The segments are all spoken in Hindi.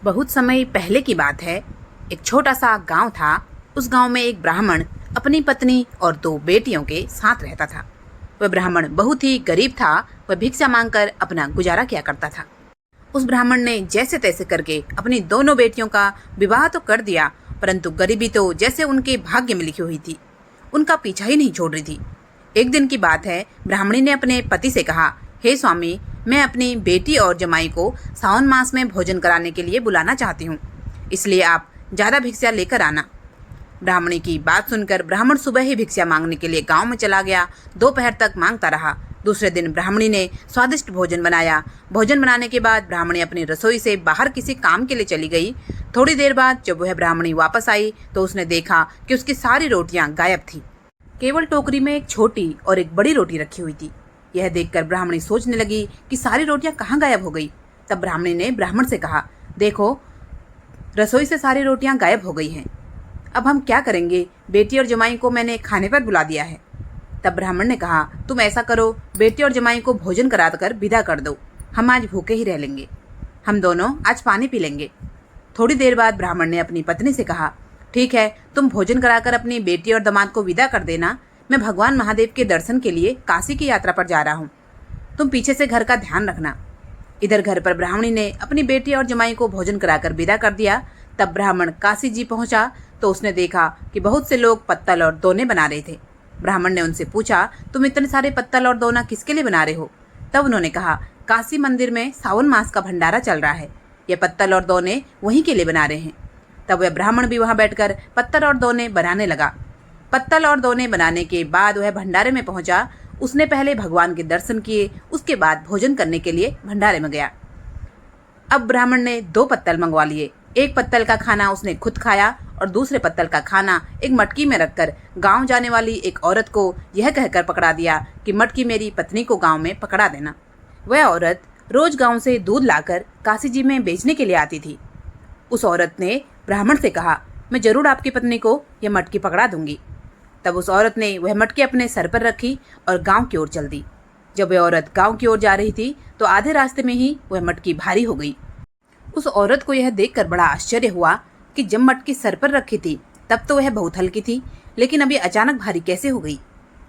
बहुत समय पहले की बात है। एक छोटा सा गांव था। उस गांव में एक ब्राह्मण अपनी पत्नी और दो बेटियों के साथ रहता था। वह ब्राह्मण बहुत ही गरीब था। वह भिक्षा मांगकर अपना गुजारा किया करता था। उस ब्राह्मण ने जैसे तैसे करके अपनी दोनों बेटियों का विवाह तो कर दिया, परंतु गरीबी तो जैसे उनके भाग्य में लिखी हुई थी, उनका पीछा ही नहीं छोड़ रही थी। एक दिन की बात है, ब्राह्मणी ने अपने पति से कहा, हे स्वामी, मैं अपनी बेटी और जमाई को सावन मास में भोजन कराने के लिए बुलाना चाहती हूँ, इसलिए आप ज़्यादा भिक्षा लेकर आना। ब्राह्मणी की बात सुनकर ब्राह्मण सुबह ही भिक्षा मांगने के लिए गांव में चला गया। दोपहर तक मांगता रहा। दूसरे दिन ब्राह्मणी ने स्वादिष्ट भोजन बनाया। भोजन बनाने के बाद ब्राह्मणी अपनी रसोई से बाहर किसी काम के लिए चली गई। थोड़ी देर बाद जब वह ब्राह्मणी वापस आई तो उसने देखा कि उसकी सारी रोटियां गायब थी। केवल टोकरी में एक छोटी और एक बड़ी रोटी रखी हुई थी। यह देखकर ब्राह्मणी सोचने लगी कि सारी रोटियां कहाँ गायब हो गई। तब ब्राह्मणी ने ब्राह्मण से कहा, देखो, रसोई से सारी रोटियां गायब हो गई हैं। अब हम क्या करेंगे? बेटी और जमाई को मैंने खाने पर बुला दिया है। तब ब्राह्मण ने कहा, तुम ऐसा करो, बेटी और जमाई को भोजन करा कर विदा कर दो। हम आज भूखे ही रह लेंगे। हम दोनों आज पानी पी लेंगे। थोड़ी देर बाद ब्राह्मण ने अपनी पत्नी से कहा, ठीक है, तुम भोजन कराकर अपनी बेटी और दामाद को विदा कर देना। मैं भगवान महादेव के दर्शन के लिए काशी की यात्रा पर जा रहा हूँ। तुम पीछे से घर का ध्यान रखना। इधर घर पर ब्राह्मणी ने अपनी बेटी और जमाई को भोजन कराकर विदा कर दिया। तब ब्राह्मण काशी जी पहुंचा तो उसने देखा कि बहुत से लोग पत्तल और दोने बना रहे थे। ब्राह्मण ने उनसे पूछा, तुम इतने सारे पत्तल और दोना किसके लिए बना रहे हो? तब उन्होंने कहा, काशी मंदिर में सावन मास का भंडारा चल रहा है, ये पत्तल और दोने वहीं के लिए बना रहे हैं। तब वह ब्राह्मण भी वहां बैठकर पत्तल और दोने बनाने लगा। पत्तल और दोने बनाने के बाद वह भंडारे में पहुंचा। उसने पहले भगवान के दर्शन किए, उसके बाद भोजन करने के लिए भंडारे में गया। अब ब्राह्मण ने 2 पत्तल मंगवा लिए। एक पत्तल का खाना उसने खुद खाया और दूसरे पत्तल का खाना एक मटकी में रखकर गांव जाने वाली एक औरत को यह कहकर पकड़ा दिया कि मटकी मेरी पत्नी को गांव में पकड़ा देना। वह औरत रोज गांव से दूध लाकर काशी जी में बेचने के लिए आती थी। उस औरत ने ब्राह्मण से कहा, मैं जरूर आपकी पत्नी को यह मटकी पकड़ा दूंगी। तब उस औरत ने वह मटकी अपने सर पर रखी और गांव की ओर चल दी। जब वह औरत गांव की ओर जा रही थी तो आधे रास्ते में ही वह मटकी भारी हो गई। उस औरत को यह देखकर बड़ा आश्चर्य हुआ कि जब मटकी सर पर रखी थी तब तो वह बहुत हल्की थी, लेकिन अभी अचानक भारी कैसे हो गई।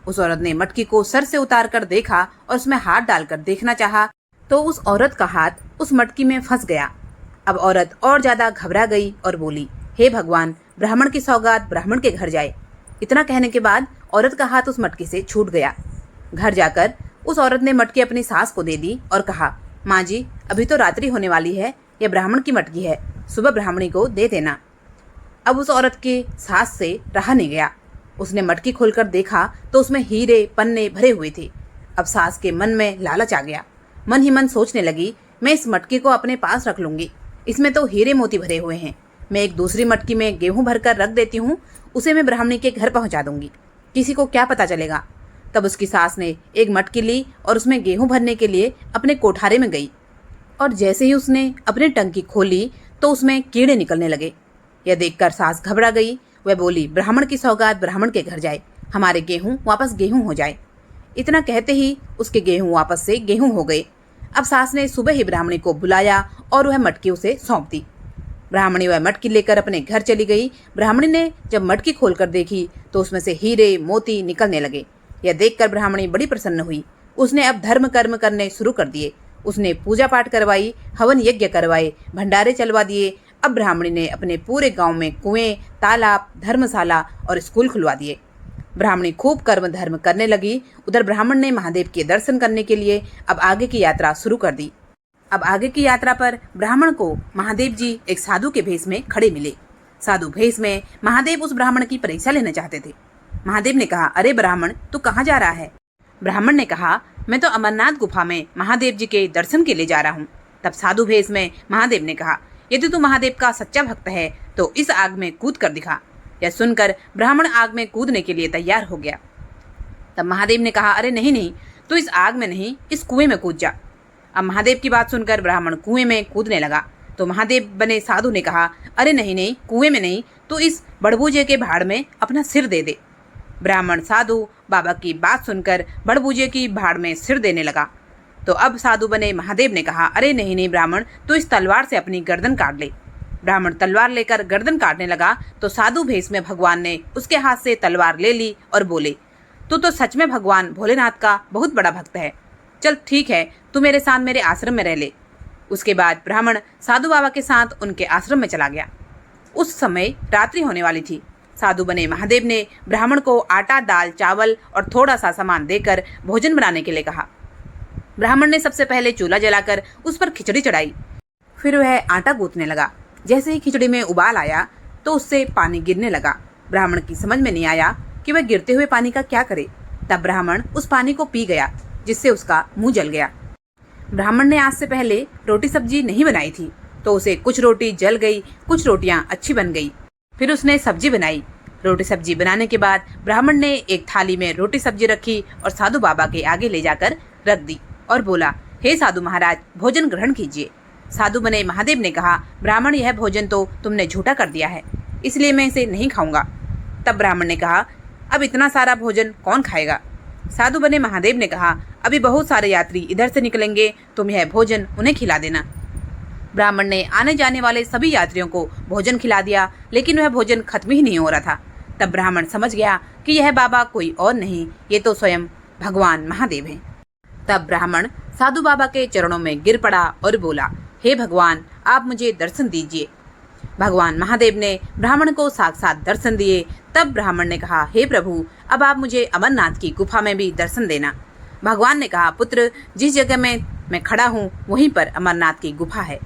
उस औरत ने मटकी को सर से उतार कर देखा और उसमें हाथ डालकर देखना चाहा तो उस औरत का हाथ उस मटकी में फंस गया। अब औरत और ज्यादा घबरा गई और बोली, हे भगवान, ब्राह्मण की सौगात ब्राह्मण के घर जाए। इतना कहने के बाद औरत का हाथ उस मटकी से छूट गया। घर जाकर उस औरत ने मटकी अपनी सास को दे दी और कहा, माँ जी, अभी तो रात्रि होने वाली है, यह ब्राह्मण की मटकी है, सुबह ब्राह्मणी को दे देना। अब उस औरत के सास से रहा नहीं गया। उसने मटकी खोलकर देखा तो उसमें हीरे पन्ने भरे हुए थे। अब सास के मन में लालच आ गया। मन ही मन सोचने लगी, मैं इस मटकी को अपने पास रख लूंगी, इसमें तो हीरे मोती भरे हुए हैं। मैं एक दूसरी मटकी में गेहूं भरकर रख देती हूँ, उसे मैं ब्राह्मणी के घर पहुंचा दूंगी, किसी को क्या पता चलेगा। तब उसकी सास ने एक मटकी ली और उसमें गेहूं भरने के लिए अपने कोठारे में गई और जैसे ही उसने अपनी टंकी खोली तो उसमें कीड़े निकलने लगे। यह देखकर सास घबरा गई। वह बोली, ब्राह्मण की सौगात ब्राह्मण के घर जाए, हमारे गेहूं वापस गेहूं हो जाए। इतना कहते ही उसके गेहूं वापस से गेहूं हो गए। अब सास ने सुबह ही ब्राह्मणी को बुलाया और वह मटकी उसे सौंप दी। ब्राह्मणी वह मटकी लेकर अपने घर चली गई। ब्राह्मणी ने जब मटकी खोलकर देखी तो उसमें से हीरे मोती निकलने लगे। यह देखकर ब्राह्मणी बड़ी प्रसन्न हुई। उसने अब धर्म कर्म करने शुरू कर दिए। उसने पूजा पाठ करवाई, हवन यज्ञ करवाए, भंडारे चलवा दिए। अब ब्राह्मणी ने अपने पूरे गांव में कुएं, तालाब, धर्मशाला और स्कूल खुलवा दिए। ब्राह्मणी खूब कर्म धर्म करने लगी। उधर ब्राह्मण ने महादेव के दर्शन करने के लिए अब आगे की यात्रा शुरू कर दी। अब आगे की यात्रा पर ब्राह्मण को महादेव जी एक साधु के भेष में खड़े मिले। साधु भेष में महादेव उस ब्राह्मण की परीक्षा लेना चाहते थे। महादेव ने कहा, अरे ब्राह्मण, तू कहाँ जा रहा है? ब्राह्मण ने कहा, मैं तो अमरनाथ गुफा में महादेव जी के दर्शन के लिए जा रहा हूँ। तब साधु भेष में महादेव ने कहा, यदि तू महादेव का सच्चा भक्त है तो इस आग में कूद कर दिखा। यह सुनकर ब्राह्मण आग में कूदने के लिए तैयार हो गया। तब महादेव ने कहा, अरे नहीं नहीं, तू इस आग में नहीं, इस कुएं में कूद जा। अब महादेव की बात सुनकर ब्राह्मण कुएं में कूदने लगा तो महादेव बने साधु ने कहा, अरे नहीं नहीं, कुएं में नहीं, तू इस बड़बूजे के भाड़ में अपना सिर दे दे। ब्राह्मण साधु बाबा की बात सुनकर बड़बूजे की भाड़ में सिर देने लगा। तो अब साधु बने महादेव ने कहा, अरे नहीं नहीं ब्राह्मण, तू इस तलवार से अपनी गर्दन काट ले। ब्राह्मण तलवार लेकर गर्दन काटने लगा तो साधु भेष में भगवान ने उसके हाथ से तलवार ले ली और बोले, तू तो सच में भगवान भोलेनाथ का बहुत बड़ा भक्त है। चल ठीक है, तू मेरे साथ मेरे आश्रम में रह ले। उसके बाद ब्राह्मण साधु बाबा के साथ उनके आश्रम में चला गया। उस समय रात्रि होने वाली थी। साधु बने महादेव ने ब्राह्मण को आटा, दाल, चावल और थोड़ा सा सामान देकर भोजन बनाने के लिए कहा। ब्राह्मण ने सबसे पहले चूल्हा जलाकर उस पर खिचड़ी चढ़ाई। फिर वह आटा गूंथने लगा। जैसे ही खिचड़ी में उबाल आया तो उससे पानी गिरने लगा। ब्राह्मण की समझ में नहीं आया कि वह गिरते हुए पानी का क्या करे। तब ब्राह्मण उस पानी को पी गया, जिससे उसका मुंह जल गया। ब्राह्मण ने आज से पहले रोटी सब्जी नहीं बनाई थी, तो उसे कुछ रोटी जल गई, कुछ रोटियां अच्छी बन गई। फिर उसने सब्जी बनाई। रोटी सब्जी बनाने के बाद ब्राह्मण ने एक थाली में रोटी सब्जी रखी और साधु बाबा के आगे ले जाकर रख दी और बोला, हे साधु महाराज, भोजन ग्रहण कीजिए। साधु बने महादेव ने कहा, ब्राह्मण, यह भोजन तो तुमने झूठा कर दिया है, इसलिए मैं इसे नहीं खाऊंगा। तब ब्राह्मण ने कहा, अब इतना सारा भोजन कौन खाएगा? साधु बने महादेव ने कहा, अभी बहुत सारे यात्री इधर से निकलेंगे, तुम यह भोजन उन्हें खिला देना। ब्राह्मण ने आने जाने वाले सभी यात्रियों को भोजन खिला दिया, लेकिन वह भोजन खत्म ही नहीं हो रहा था। तब ब्राह्मण समझ गया कि यह बाबा कोई और नहीं, ये तो स्वयं भगवान महादेव हैं। तब ब्राह्मण साधु बाबा के चरणों में गिर पड़ा और बोला, हे भगवान, आप मुझे दर्शन दीजिए। भगवान महादेव ने ब्राह्मण को साक्षात दर्शन दिए। तब ब्राह्मण ने कहा, हे प्रभु, अब आप मुझे अमरनाथ की गुफा में भी दर्शन देना। भगवान ने कहा, पुत्र, जिस जगह में मैं खड़ा हूँ वहीं पर अमरनाथ की गुफा है,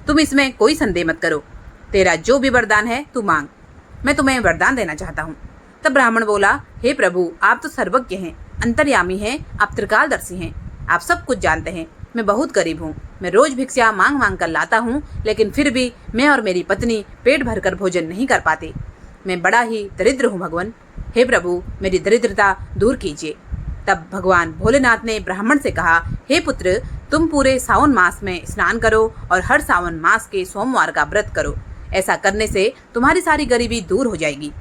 तुम इसमें कोई संदेह मत करो। तेरा जो भी वरदान है तू मांग, मैं तुम्हें वरदान देना चाहता हूँ। तब ब्राह्मण बोला, हे प्रभु, आप तो सर्वज्ञ हैं, अंतर्यामी हैं, आप त्रिकालदर्शी हैं, आप सब कुछ जानते हैं। मैं बहुत गरीब हूँ, मैं रोज भिक्षा मांग मांग कर लाता हूँ, लेकिन फिर भी मैं और मेरी पत्नी पेट भरकर भोजन नहीं कर पाते। मैं बड़ा ही दरिद्र हूँ भगवान, हे प्रभु, मेरी दरिद्रता दूर कीजिए। तब भगवान भोलेनाथ ने ब्राह्मण से कहा, हे पुत्र, तुम पूरे सावन मास में स्नान करो और हर सावन मास के सोमवार का व्रत करो। ऐसा करने से तुम्हारी सारी गरीबी दूर हो जाएगी।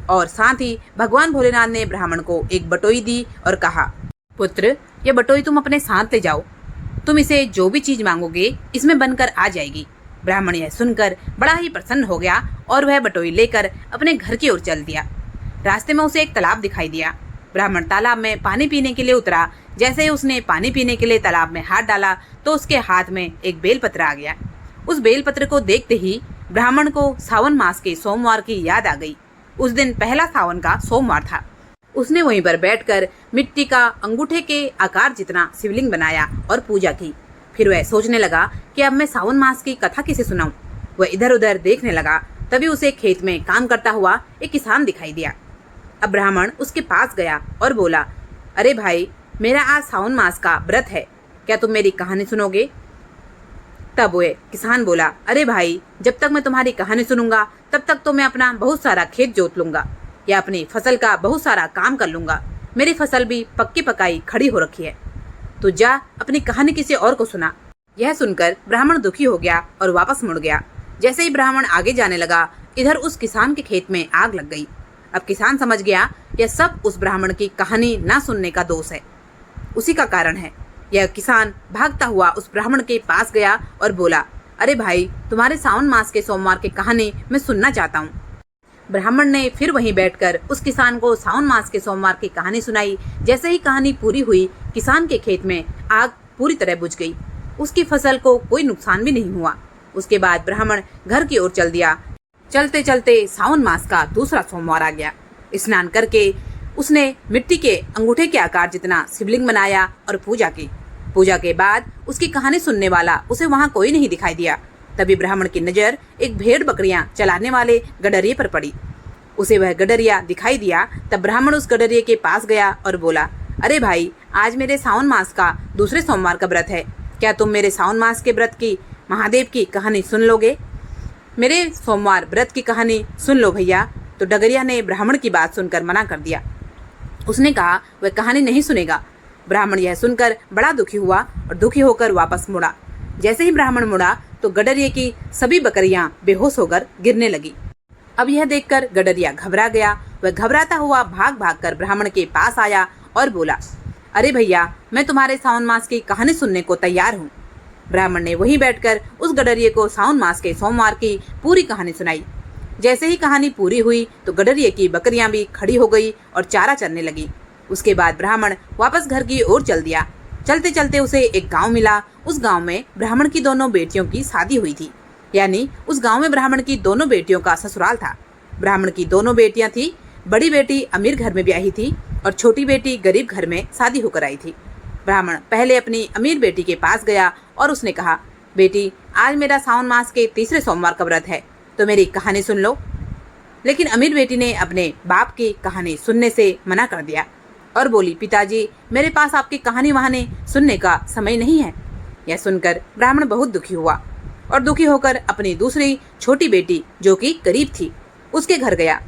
और साथ ही भगवान भोलेनाथ ने ब्राह्मण को एक बटोई दी और कहा, पुत्र, यह बटोई तुम अपने साथ ले जाओ, तुम इसे जो भी चीज मांगोगे इसमें बनकर आ जाएगी। ब्राह्मण यह सुनकर बड़ा ही प्रसन्न हो गया और वह बटोई लेकर अपने घर की ओर चल दिया। रास्ते में उसे एक तालाब दिखाई दिया। ब्राह्मण तालाब में पानी पीने के लिए उतरा। जैसे ही उसने पानी पीने के लिए तालाब में हाथ डाला तो उसके हाथ में एक बेलपत्र आ गया। उस बेलपत्र को देखते ही ब्राह्मण को सावन मास के सोमवार की याद आ गई। उस दिन पहला सावन का सोमवार था। उसने वहीं पर बैठकर मिट्टी का अंगूठे के आकार जितना शिवलिंग बनाया और पूजा की। फिर वह सोचने लगा कि अब मैं सावन मास की कथा किसे सुनाऊं। वह इधर उधर देखने लगा। तभी उसे खेत में काम करता हुआ एक किसान दिखाई दिया। अब ब्राह्मण उसके पास गया और बोला, अरे भाई, मेरा आज सावन मास का व्रत है, क्या तुम मेरी कहानी सुनोगे? तब वह किसान बोला, अरे भाई, जब तक मैं तुम्हारी कहानी सुनूंगा तब तक तो मैं अपना बहुत सारा खेत जोत लूंगा या अपनी फसल का बहुत सारा काम कर लूंगा। मेरी फसल भी पक्की पकाई खड़ी हो रखी है, तो जा अपनी कहानी किसी और को सुना। यह सुनकर ब्राह्मण दुखी हो गया और वापस मुड़ गया। जैसे ही ब्राह्मण आगे जाने लगा, इधर उस किसान के खेत में आग लग गई। अब किसान समझ गया यह सब उस ब्राह्मण की कहानी न सुनने का दोष है, उसी का कारण है। यह किसान भागता हुआ उस ब्राह्मण के पास गया और बोला, अरे भाई, तुम्हारे सावन मास के सोमवार की कहानी मैं सुनना चाहता हूँ। ब्राह्मण ने फिर वहीं बैठकर उस किसान को सावन मास के सोमवार की कहानी सुनाई। जैसे ही कहानी पूरी हुई, किसान के खेत में आग पूरी तरह बुझ गई। उसकी फसल को कोई नुकसान भी नहीं हुआ। उसके बाद ब्राह्मण घर की ओर चल दिया। चलते चलते सावन मास का दूसरा सोमवार आ गया। स्नान करके उसने मिट्टी के अंगूठे के आकार जितना शिवलिंग बनाया और पूजा की। पूजा के बाद उसकी कहानी सुनने वाला उसे वहाँ कोई नहीं दिखाई दिया। तभी ब्राह्मण की नजर एक भेड़ बकरियां चलाने वाले गडरिये पर पड़ी। उसे वह गडरिया दिखाई दिया। तब ब्राह्मण उस गडरिये के पास गया और बोला, अरे भाई, आज मेरे सावन मास का दूसरे सोमवार का व्रत है, क्या तुम मेरे सावन मास के व्रत की महादेव की कहानी सुन लोगे? मेरे सोमवार व्रत की कहानी सुन लो भैया। तो डगरिया ने ब्राह्मण की बात सुनकर मना कर दिया। उसने कहा वह कहानी नहीं सुनेगा। ब्राह्मण यह सुनकर बड़ा दुखी हुआ और दुखी होकर वापस मुड़ा। जैसे ही ब्राह्मण मुड़ा तो गडरिये की सभी बकरियां बेहोश होकर गिरने लगी। अब यह देखकर गडरिया घबरा गया। वह घबराता हुआ भाग भाग कर ब्राह्मण के पास आया और बोला, अरे भैया, मैं तुम्हारे सावन मास की कहानी सुनने को तैयार हूँ। ब्राह्मण ने वहीं बैठकर उस गडरिये को सावन मास के सोमवार की पूरी कहानी सुनाई। जैसे ही कहानी पूरी हुई तो गडरिये की बकरियां भी खड़ी हो गई और चारा चरने लगी। उसके बाद ब्राह्मण वापस घर की ओर चल दिया। चलते चलते उसे एक गांव मिला। उस गांव में ब्राह्मण की दोनों बेटियों की शादी हुई थी, यानी उस गांव में ब्राह्मण की दोनों बेटियों का ससुराल था। ब्राह्मण की दोनों बेटियां थी। बड़ी बेटी अमीर घर में ब्याही थी और छोटी बेटी गरीब घर में शादी होकर आई थी। ब्राह्मण पहले अपनी अमीर बेटी के पास गया और उसने कहा, बेटी, आज मेरा सावन मास के तीसरे सोमवार का व्रत है, तो मेरी कहानी सुन लो। लेकिन अमीर बेटी ने अपने बाप की कहानी सुनने से मना कर दिया और बोली, पिताजी, मेरे पास आपकी कहानी वहानी सुनने का समय नहीं है। यह सुनकर ब्राह्मण बहुत दुखी हुआ और दुखी होकर अपनी दूसरी छोटी बेटी, जो कि गरीब थी, उसके घर गया।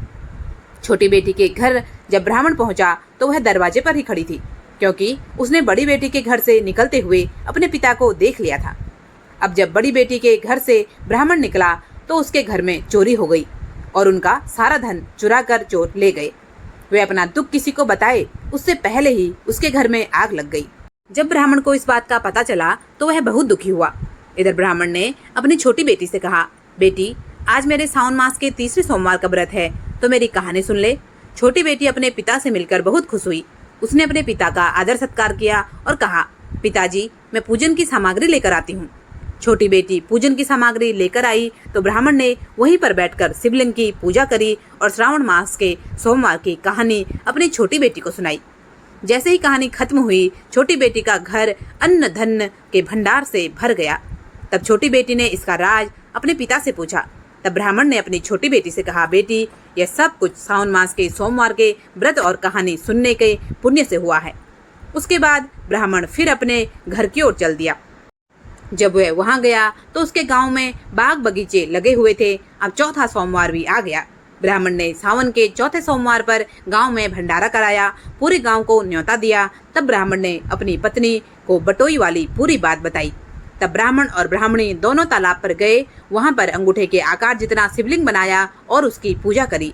छोटी बेटी के घर जब ब्राह्मण पहुंचा तो वह दरवाजे पर ही खड़ी थी, क्योंकि उसने बड़ी बेटी के घर से निकलते हुए अपने पिता को देख लिया था। अब जब बड़ी बेटी के घर से ब्राह्मण निकला तो उसके घर में चोरी हो गई और उनका सारा धन चुरा कर चोर ले गए। वे अपना दुख किसी को बताए उससे पहले ही उसके घर में आग लग गई। जब ब्राह्मण को इस बात का पता चला तो वह बहुत दुखी हुआ। इधर ब्राह्मण ने अपनी छोटी बेटी से कहा, बेटी, आज मेरे सावन मास के तीसरे सोमवार का व्रत है, तो मेरी कहानी सुन ले। छोटी बेटी अपने पिता से मिलकर बहुत खुश हुई। उसने अपने पिता का आदर सत्कार किया और कहा, पिताजी, मैं पूजन की सामग्री लेकर आती हूँ। छोटी बेटी पूजन की सामग्री लेकर आई तो ब्राह्मण ने वहीं पर बैठकर शिवलिंग की पूजा करी और श्रावण मास के सोमवार की कहानी अपनी छोटी बेटी को सुनाई। जैसे ही कहानी खत्म हुई, छोटी बेटी का घर अन्न धन के भंडार से भर गया। तब छोटी बेटी ने इसका राज अपने पिता से पूछा। तब ब्राह्मण ने अपनी छोटी बेटी से कहा, बेटी, यह सब कुछ सावन मास के सोमवार के व्रत और कहानी सुनने के पुण्य से हुआ है। उसके बाद ब्राह्मण फिर अपने घर की ओर चल दिया। जब वह वहां गया तो उसके गांव में बाग बगीचे लगे हुए थे। अब चौथा सोमवार भी आ गया। ब्राह्मण ने सावन के चौथे सोमवार पर गांव में भंडारा कराया, पूरे गांव को न्योता दिया। तब ब्राह्मण ने अपनी पत्नी को बटोई वाली पूरी बात बताई। तब ब्राह्मण और ब्राह्मणी दोनों तालाब पर गए, वहां पर अंगूठे के आकार जितना शिवलिंग बनाया और उसकी पूजा करी।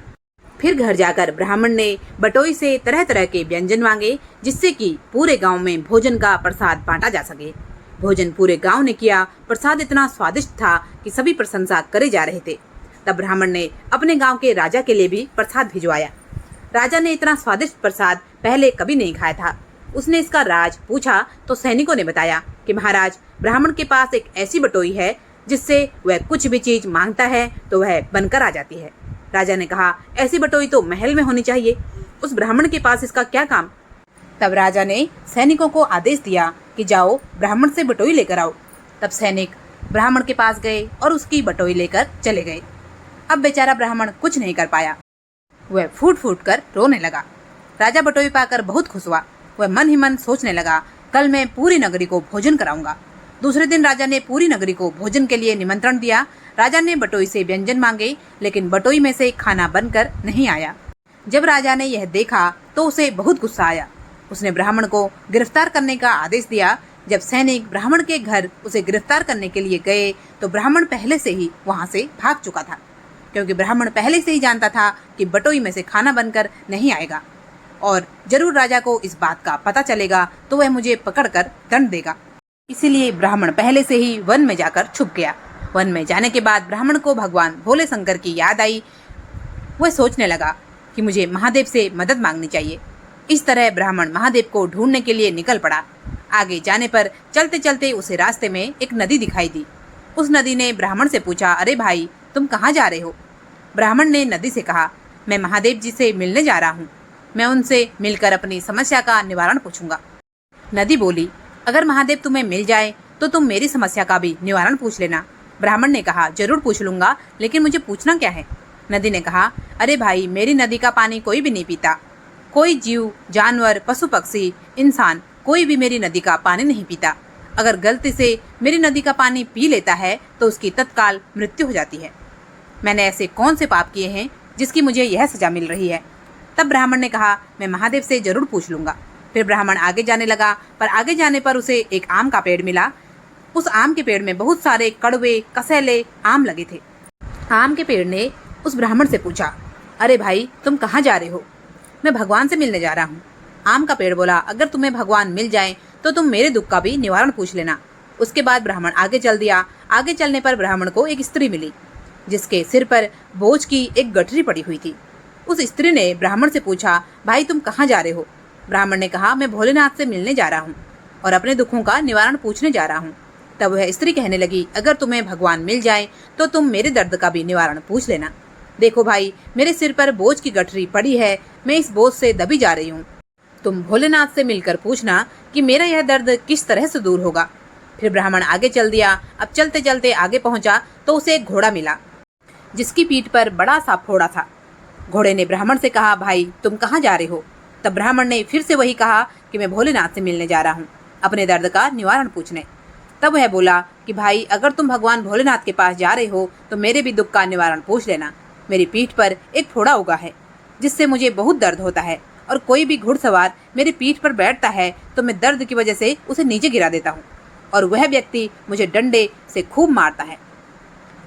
फिर घर जाकर ब्राह्मण ने बटोई से तरह तरह के व्यंजन मांगे, जिससे कि पूरे गांव में भोजन का प्रसाद बांटा जा सके। भोजन पूरे गांव ने किया। प्रसाद इतना स्वादिष्ट था कि सभी प्रशंसा करे जा रहे थे। तब ब्राह्मण ने अपने गांव के राजा के लिए भी प्रसाद भिजवाया। राजा ने इतना स्वादिष्ट प्रसाद पहले कभी नहीं खाया था। उसने इसका राज पूछा तो सैनिकों ने बताया कि महाराज, ब्राह्मण के पास एक ऐसी बटोई है जिससे वह कुछ भी चीज मांगता है तो वह बनकर आ जाती है। राजा ने कहा, ऐसी बटोई तो महल में होनी चाहिए, उस ब्राह्मण के पास इसका क्या काम। तब राजा ने सैनिकों को आदेश दिया कि जाओ ब्राह्मण से बटोई लेकर आओ। तब सैनिक ब्राह्मण के पास गए और उसकी बटोई लेकर चले गए। अब बेचारा ब्राह्मण कुछ नहीं कर पाया। वह फूट फूट कर रोने लगा। राजा बटोई पाकर बहुत खुश हुआ। वह मन ही मन सोचने लगा, कल मैं पूरी नगरी को भोजन कराऊंगा। दूसरे दिन राजा ने पूरी नगरी को भोजन के लिए निमंत्रण दिया। राजा ने बटोई से व्यंजन मांगे, लेकिन बटोई में से खाना बनकर नहीं आया। जब राजा ने यह देखा तो उसे बहुत गुस्सा आया। उसने ब्राह्मण को गिरफ्तार करने का आदेश दिया। जब सैनिक ब्राह्मण के घर उसे गिरफ्तार करने के लिए गए तो ब्राह्मण पहले से ही वहां से भाग चुका था, क्योंकि ब्राह्मण पहले से ही जानता था कि बटोई में से खाना बनकर नहीं आएगा और जरूर राजा को इस बात का पता चलेगा तो वह मुझे पकड़कर दंड देगा। इसीलिए ब्राह्मण पहले से ही वन में जाकर छुप गया। वन में जाने के बाद ब्राह्मण को भगवान भोले शंकर की याद आई। वह सोचने लगा कि मुझे महादेव से मदद मांगनी चाहिए। इस तरह ब्राह्मण महादेव को ढूंढने के लिए निकल पड़ा। आगे जाने पर चलते चलते उसे रास्ते में एक नदी दिखाई दी। उस नदी ने ब्राह्मण से पूछा, अरे भाई, तुम कहाँ जा रहे हो। ब्राह्मण ने नदी से कहा, मैं महादेव जी से मिलने जा रहा हूँ। मैं उनसे मिलकर अपनी समस्या का निवारण पूछूंगा। नदी बोली, अगर महादेव तुम्हें मिल जाए तो तुम मेरी समस्या का भी निवारण पूछ लेना। ब्राह्मण ने कहा, जरूर पूछ लूंगा, लेकिन मुझे पूछना क्या है। नदी ने कहा, अरे भाई, मेरी नदी का पानी कोई भी नहीं पीता। कोई जीव, जानवर, पशु पक्षी, इंसान, कोई भी मेरी नदी का पानी नहीं पीता। अगर गलती से मेरी नदी का पानी पी लेता है तो उसकी तत्काल मृत्यु हो जाती है। मैंने ऐसे कौन से पाप किए हैं जिसकी मुझे यह सजा मिल रही है। तब ब्राह्मण ने कहा, मैं महादेव से जरूर पूछ लूंगा। फिर ब्राह्मण आगे जाने लगा, पर आगे जाने पर उसे एक आम का पेड़ मिला। उस आम के पेड़ में बहुत सारे कड़वे कसैले आम लगे थे। आम के पेड़ ने उस ब्राह्मण से पूछा, अरे भाई, तुम कहाँ जा रहे हो। मैं भगवान से मिलने जा रहा हूँ। आम का पेड़ बोला, अगर तुम्हें भगवान मिल जाए तो तुम मेरे दुख का भी निवारण पूछ लेना। उसके बाद ब्राह्मण आगे चल दिया। आगे चलने पर ब्राह्मण को एक स्त्री मिली जिसके सिर पर बोझ की एक गठरी पड़ी हुई थी। उस स्त्री ने ब्राह्मण से पूछा, भाई तुम कहाँ जा रहे हो? ब्राह्मण ने कहा, मैं भोलेनाथ से मिलने जा रहा हूँ और अपने दुखों का निवारण पूछने जा रहा हूँ। तब वह स्त्री कहने लगी, अगर तुम्हें भगवान मिल जाए तो तुम मेरे दर्द का भी निवारण पूछ लेना। देखो भाई, मेरे सिर पर बोझ की गठरी पड़ी है, मैं इस बोझ से दबी जा रही हूँ। तुम भोलेनाथ से मिलकर पूछना कि मेरा यह दर्द किस तरह से दूर होगा। फिर ब्राह्मण आगे चल दिया। अब चलते चलते आगे पहुंचा तो उसे एक घोड़ा मिला जिसकी पीठ पर बड़ा सा फोड़ा था। घोड़े ने ब्राह्मण से कहा, भाई तुम कहाँ जा रहे हो? तब ब्राह्मण ने फिर से वही कहा कि मैं भोलेनाथ से मिलने जा रहा हूँ, अपने दर्द का निवारण पूछने। तब वह बोला कि भाई अगर तुम भगवान भोलेनाथ के पास जा रहे हो तो मेरे भी दुख का निवारण पूछ लेना। मेरी पीठ पर एक फोड़ा उगा है जिससे मुझे बहुत दर्द होता है और कोई भी घुड़सवार मेरी पीठ पर बैठता है तो मैं दर्द की वजह से उसे नीचे गिरा देता हूँ और वह व्यक्ति मुझे डंडे से खूब मारता है।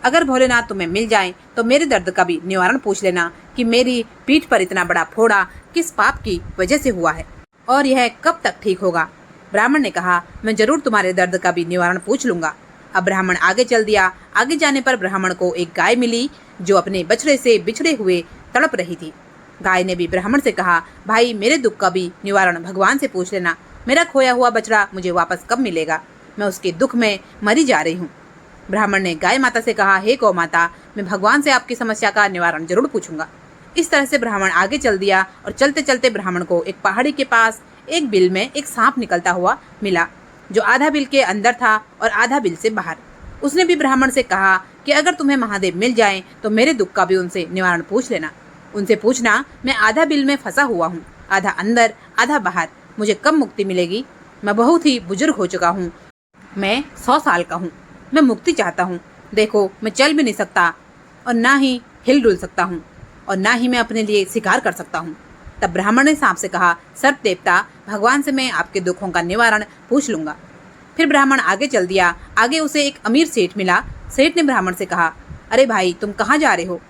अगर भोलेनाथ तुम्हें मिल जाए तो मेरे दर्द का भी निवारण पूछ लेना कि मेरी पीठ पर इतना बड़ा फोड़ा किस पाप की वजह से हुआ है और यह कब तक ठीक होगा। ब्राह्मण ने कहा, मैं जरूर तुम्हारे दर्द का भी निवारण पूछ लूंगा। अब ब्राह्मण आगे चल दिया। आगे जाने पर ब्राह्मण को एक गाय मिली जो अपने बछड़े से बिछड़े हुए तड़प रही थी। गाय ने भी ब्राह्मण से कहा, भाई मेरे दुख का भी निवारण भगवान से पूछ लेना। मेरा खोया हुआ बछड़ा मुझे वापस कब मिलेगा? मैं उसके दुख में मरी जा रही हूँ। ब्राह्मण ने गाय माता से कहा, हे गौ माता, मैं भगवान से आपकी समस्या का निवारण जरूर पूछूंगा। इस तरह से ब्राह्मण आगे चल दिया और चलते चलते ब्राह्मण को एक पहाड़ी के पास एक बिल में एक सांप निकलता हुआ मिला जो आधा बिल के अंदर था और आधा बिल से बाहर। उसने भी ब्राह्मण से कहा कि अगर तुम्हें महादेव मिल जाएं तो मेरे दुख का भी उनसे निवारण पूछ लेना। उनसे पूछना, मैं आधा बिल में फंसा हुआ हूँ, आधा अंदर आधा बाहर, मुझे कब मुक्ति मिलेगी? मैं बहुत ही बुजुर्ग हो चुका हूँ, मैं 100 साल का हूँ, मैं मुक्ति चाहता हूँ। देखो मैं चल भी नहीं सकता और ना ही हिल डुल सकता हूँ और ना ही मैं अपने लिए शिकार कर सकता हूँ। तब ब्राह्मण ने सांप से कहा, सर्प देवता, भगवान से मैं आपके दुखों का निवारण पूछ लूंगा। फिर ब्राह्मण आगे चल दिया। आगे उसे एक अमीर सेठ मिला। सेठ ने ब्राह्मण से कहा, अरे भाई तुम कहाँ जा रहे हो?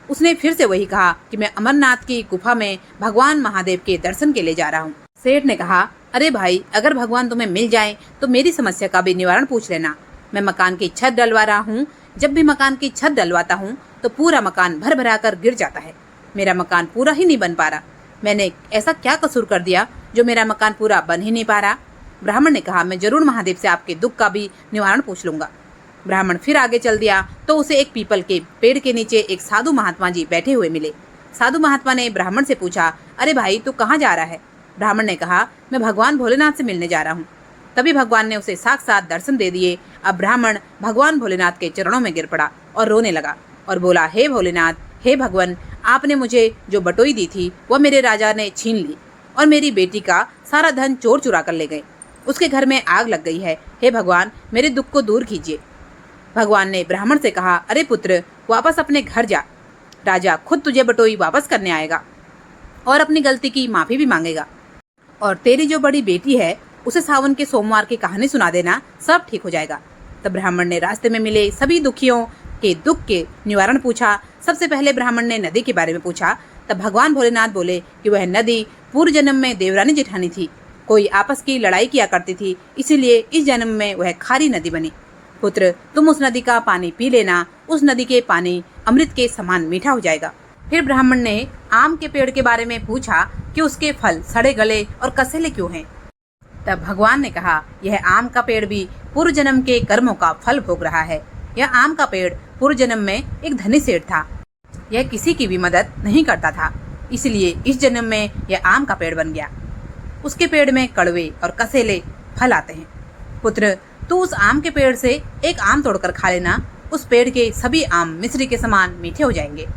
उसने फिर से वही कहा कि मैं अमरनाथ की गुफा में भगवान महादेव के दर्शन के लिए जा रहा हूँ। सेठ ने कहा, अरे भाई अगर भगवान तुम्हें मिल जाए तो मेरी समस्या का भी निवारण पूछ लेना। मैं मकान की छत डलवा रहा हूँ। जब भी मकान की छत डलवाता हूँ तो पूरा मकान भर भरा कर गिर जाता है। मेरा मकान पूरा ही नहीं बन पा रहा। मैंने ऐसा क्या कसूर कर दिया जो मेरा मकान पूरा बन ही नहीं पा रहा? ब्राह्मण ने कहा, मैं जरूर महादेव से आपके दुख का भी निवारण पूछ लूंगा। ब्राह्मण फिर आगे चल दिया तो उसे एक पीपल के पेड़ के नीचे एक साधु महात्मा जी बैठे हुए मिले। साधु महात्मा ने ब्राह्मण से पूछा, अरे भाई तू कहाँ जा रहा है? ब्राह्मण ने कहा, मैं भगवान भोलेनाथ से मिलने जा रहा हूँ। तभी भगवान ने उसे साक्षात दर्शन दे दिए। अब ब्राह्मण भगवान भोलेनाथ के चरणों में गिर पड़ा और रोने लगा और बोला, हे भोलेनाथ, हे भगवान, आपने मुझे जो बटोई दी थी वह मेरे राजा ने छीन ली और मेरी बेटी का सारा धन चोर चुरा कर ले गए। उसके घर में आग लग गई है। हे भगवान, मेरे दुख को दूर कीजिए। भगवान ने ब्राह्मण से कहा, अरे पुत्र, वापस अपने घर जा। राजा खुद तुझे बटोई वापस करने आएगा और अपनी गलती की माफी भी मांगेगा और तेरी जो बड़ी बेटी है उसे सावन के सोमवार की कहानी सुना देना, सब ठीक हो जाएगा। तब ब्राह्मण ने रास्ते में मिले सभी दुखियों के दुख के निवारण पूछा। सबसे पहले ब्राह्मण ने नदी के बारे में पूछा। तब भगवान भोलेनाथ बोले कि वह नदी पूर्व जन्म में देवरानी जेठानी थी। कोई आपस की लड़ाई किया करती थी, इसीलिए इस जन्म में वह खारी नदी बनी। पुत्र, तुम उस नदी का पानी पी लेना। उस नदी के पानी अमृत के समान मीठा हो जाएगा। फिर ब्राह्मण ने आम के पेड़ के बारे में पूछा कि उसके फल सड़े गले और कसेले क्यों हैं। तब भगवान ने कहा, यह आम का पेड़ भी पूर्व जन्म के कर्मों का फल भोग रहा है। यह आम का पेड़ पूर्व जन्म में एक धनी सेठ था। यह किसी की भी मदद नहीं करता था, इसलिए इस जन्म में यह आम का पेड़ बन गया। उसके पेड़ में कड़वे और कसेले फल आते हैं। पुत्र, तू उस आम के पेड़ से एक आम तोड़कर खा लेना। उस पेड़ के सभी आम मिश्री के समान मीठे हो जाएंगे।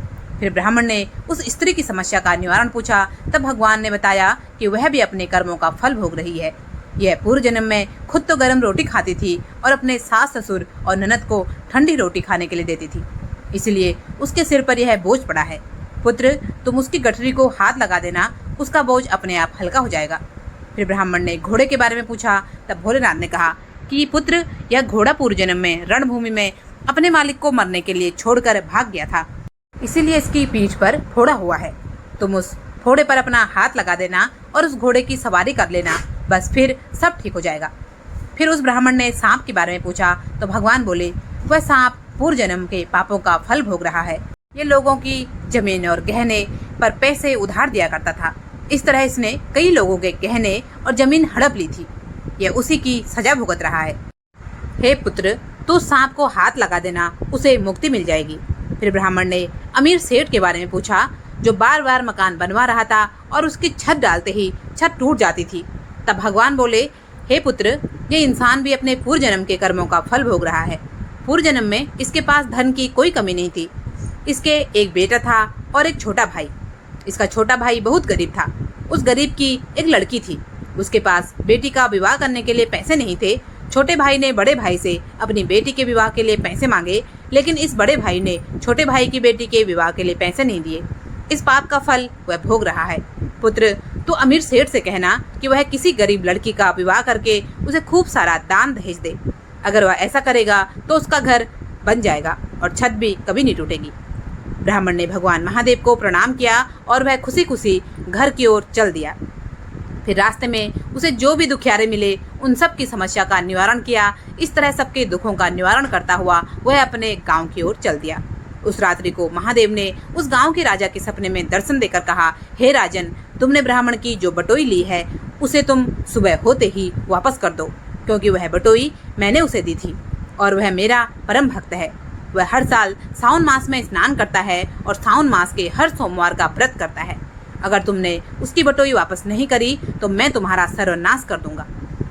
फिर ब्राह्मण ने उस स्त्री की समस्या का निवारण पूछा। तब भगवान ने बताया कि वह भी अपने कर्मों का फल भोग रही है। यह पूर्व जन्म में खुद तो गर्म रोटी खाती थी और अपने सास ससुर और ननद को ठंडी रोटी खाने के लिए देती थी, इसलिए उसके सिर पर यह बोझ पड़ा है। पुत्र, तुम उसकी गठरी को हाथ लगा देना, उसका बोझ अपने आप हल्का हो जाएगा। फिर ब्राह्मण ने घोड़े के बारे में पूछा। तब भोलेनाथ ने कहा कि पुत्र, यह घोड़ा पूर्व जन्म में रणभूमि में अपने मालिक को मरने के लिए छोड़कर भाग गया था, इसीलिए इसकी पीठ पर फोड़ा हुआ है। तुम उस फोड़े पर अपना हाथ लगा देना और उस घोड़े की सवारी कर लेना, बस फिर सब ठीक हो जाएगा। फिर उस ब्राह्मण ने सांप के बारे में पूछा तो भगवान बोले, वह सांप पूर्व जन्म के पापों का फल भोग रहा है। ये लोगों की जमीन और गहने पर पैसे उधार दिया करता था। इस तरह इसने कई लोगों के गहने और जमीन हड़प ली थी। यह उसी की सजा भुगत रहा है। हे पुत्र, तू सांप को हाथ लगा देना, उसे मुक्ति मिल जाएगी। फिर ब्राह्मण ने अमीर सेठ के बारे में पूछा, जो बार बार मकान बनवा रहा था और उसकी छत डालते ही छत टूट जाती थी। तब भगवान बोले, हे पुत्र, ये इंसान भी अपने पूर्व जन्म के कर्मों का फल भोग रहा है। पूर्व जन्म में इसके पास धन की कोई कमी नहीं थी। इसके एक बेटा था और एक छोटा भाई। इसका छोटा भाई बहुत गरीब था। उस गरीब की एक लड़की थी। उसके पास बेटी का विवाह करने के लिए पैसे नहीं थे। छोटे भाई ने बड़े भाई से अपनी बेटी के विवाह के लिए पैसे मांगे, लेकिन इस बड़े भाई ने छोटे भाई की बेटी के विवाह के लिए पैसे नहीं दिए। इस पाप का फल वह भोग रहा है। पुत्र, तू अमीर सेठ से कहना कि वह किसी गरीब लड़की का विवाह करके उसे खूब सारा दान दहेज दे। अगर वह ऐसा करेगा तो उसका घर बन जाएगा और छत भी कभी नहीं टूटेगी। ब्राह्मण ने भगवान महादेव को प्रणाम किया और वह खुशी खुशी घर की ओर चल दिया। फिर रास्ते में उसे जो भी दुखियारे मिले उन सब की समस्या का निवारण किया। इस तरह सबके दुखों का निवारण करता हुआ वह अपने गांव की ओर चल दिया। उस रात्रि को महादेव ने उस गांव के राजा के सपने में दर्शन देकर कहा, हे राजन, तुमने ब्राह्मण की जो बटोई ली है उसे तुम सुबह होते ही वापस कर दो, क्योंकि वह बटोई मैंने उसे दी थी और वह मेरा परम भक्त है। वह हर साल सावन मास में स्नान करता है और सावन मास के हर सोमवार का व्रत करता है। अगर तुमने उसकी बटोई वापस नहीं करी तो मैं तुम्हारा सर्वनाश कर दूंगा,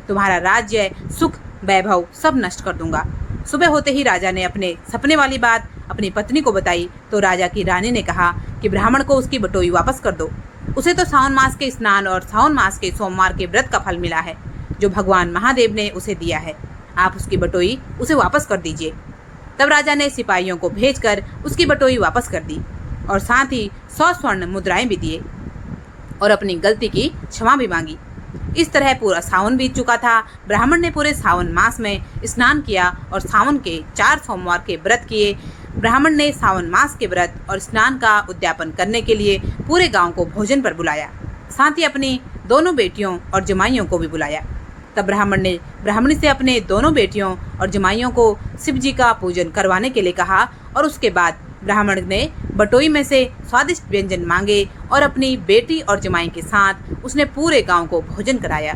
तुम्हारा राज्य, सुख, वैभव सब नष्ट कर दूंगा। सुबह होते ही राजा ने अपने सपने वाली बात अपनी पत्नी को बताई तो राजा की रानी ने कहा कि ब्राह्मण को उसकी बटोई वापस कर दो। उसे तो सावन मास के स्नान और सावन मास के सोमवार के व्रत का फल मिला है जो भगवान महादेव ने उसे दिया है। आप उसकी बटोई उसे वापस कर दीजिए। तब राजा ने सिपाहियों को भेजकर उसकी बटोई वापस कर दी और साथ ही 100 स्वर्ण मुद्राएं भी दिए और अपनी गलती की क्षमा भी मांगी। इस तरह पूरा सावन बीत चुका था। ब्राह्मण ने पूरे सावन मास में स्नान किया और सावन के 4 सोमवार के व्रत किए। ब्राह्मण ने सावन मास के व्रत और स्नान का उद्यापन करने के लिए पूरे गांव को भोजन पर बुलाया, साथ ही अपनी दोनों बेटियों और जमाइयों को भी बुलाया। तब ब्राह्मण ने ब्राह्मणी से अपने दोनों बेटियों और जमाइयों को शिव जी का पूजन करवाने के लिए कहा और उसके बाद ब्राह्मण ने बटोई में से स्वादिष्ट व्यंजन मांगे और अपनी बेटी और जमाई के साथ उसने पूरे गांव को भोजन कराया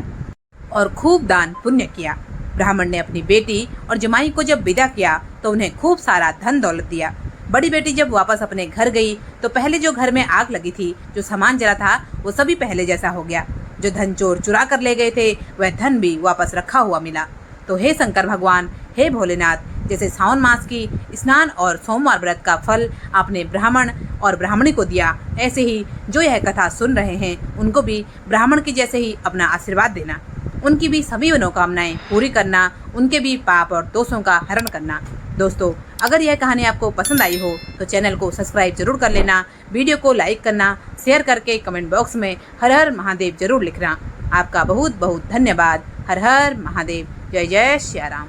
और खूब दान पुण्य किया। ब्राह्मण ने अपनी बेटी और जमाई को जब विदा किया तो उन्हें खूब सारा धन दौलत दिया। बड़ी बेटी जब वापस अपने घर गई तो पहले जो घर में आग लगी थी, जो सामान जला था, वो सभी पहले जैसा हो गया। जो धन चोर चुरा कर ले गए थे वह धन भी वापस रखा हुआ मिला। तो हे शंकर भगवान, हे भोलेनाथ, जैसे सावन मास की स्नान और सोमवार व्रत का फल आपने ब्राह्मण और ब्राह्मणी को दिया, ऐसे ही जो यह कथा सुन रहे हैं उनको भी ब्राह्मण की जैसे ही अपना आशीर्वाद देना, उनकी भी सभी मनोकामनाएं पूरी करना, उनके भी पाप और दोषों का हरण करना। दोस्तों, अगर यह कहानी आपको पसंद आई हो तो चैनल को सब्सक्राइब जरूर कर लेना, वीडियो को लाइक करना, शेयर करके कमेंट बॉक्स में हर हर महादेव जरूर लिखना। आपका बहुत बहुत धन्यवाद। हर हर महादेव। जय जय श्री राम।